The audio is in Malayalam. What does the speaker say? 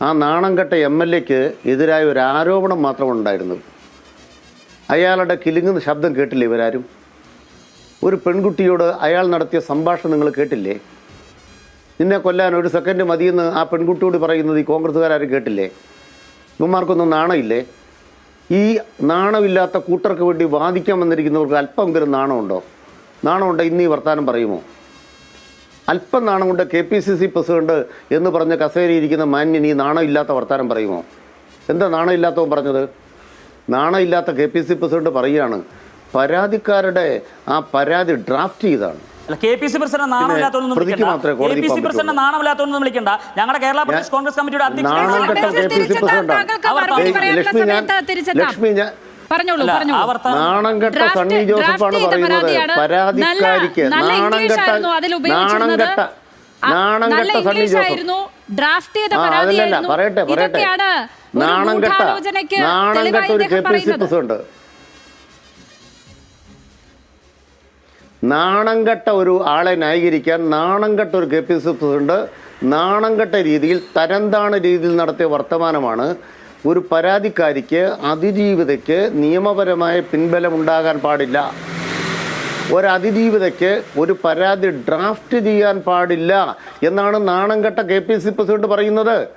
ആ നാണംകെട്ട MLAക്ക് എതിരായ ഒരു ആരോപണം മാത്രമാണ് ഉണ്ടായിരുന്നത്. അയാളുടെ കിലുങ്ങുന്ന ശബ്ദം കേട്ടില്ലേ ഇവരാരും? ഒരു പെൺകുട്ടിയോട് അയാൾ നടത്തിയ സംഭാഷണം നിങ്ങൾ കേട്ടില്ലേ? നിന്നെ കൊല്ലാൻ ഒരു സെക്കൻഡ് മതിയെന്ന് ആ പെൺകുട്ടിയോട് പറയുന്നത് ഈ കോൺഗ്രസ്സുകാരും കേട്ടില്ലേ? ഇവന്മാർക്കൊന്നും നാണമില്ലേ? ഈ നാണമില്ലാത്ത കൂട്ടർക്ക് വേണ്ടി വാദിക്കാൻ വന്നിരിക്കുന്നവർക്ക് അല്പമെങ്കിലും നാണമുണ്ടോ? നാണമുണ്ടോ? ഇന്ന് ഈ വർത്താനം പറയുമോ? അല്പം നാണം കൊണ്ട് KPCC പ്രസിഡന്റ് എന്ന് പറഞ്ഞ കസേരയിരിക്കുന്ന മാന്യൻ ഈ നാണമില്ലാത്ത വർത്താനം പറയുമോ? എന്താ നാണമില്ലാത്തവൻ പറഞ്ഞത്? നാണമില്ലാത്ത KPCC പ്രസിഡന്റ് പറയുകയാണ് പരാതിക്കാരുടെ ആ പരാതി ഡ്രാഫ്റ്റ് ചെയ്താണ്. KPCC പ്രസിഡന്റ് നാണമില്ലാത്തവനൊന്നും വിളിക്കണ്ട. ഞങ്ങളുടെ കേരള പ്രദേശ് കോൺഗ്രസ് കമ്മിറ്റിയുടെ നാണംകെട്ട സണ്ണി ജോസഫാണ് പറയുന്നത് പരാതിക്കാരിക്ക്. നാണംകെട്ട സണ്ണി ജോസഫ് അതല്ല പറയട്ടെ നാണംകെട്ട ഒരു KPCC പ്രസിഡന്റ്, നാണംകെട്ട ഒരു ആളെ ന്യായീകരിക്കാൻ നാണംകെട്ട ഒരു KPCC പ്രസിഡന്റ് നാണംകെട്ട രീതിയിൽ തരംതാണ രീതിയിൽ നടത്തിയ വർത്തമാനമാണ്. ഒരു പരാതിക്കാരിക്ക് അതിജീവിതയ്ക്ക് നിയമപരമായ പിൻബലം ഉണ്ടാകാൻ പാടില്ല. ഒരതിജീവിതയ്ക്ക് ഒരു പരാതി ഡ്രാഫ്റ്റ് ചെയ്യാൻ പാടില്ല എന്നാണ് നാണംകെട്ട KPCC പ്രസിഡന്റ് പറയുന്നത്.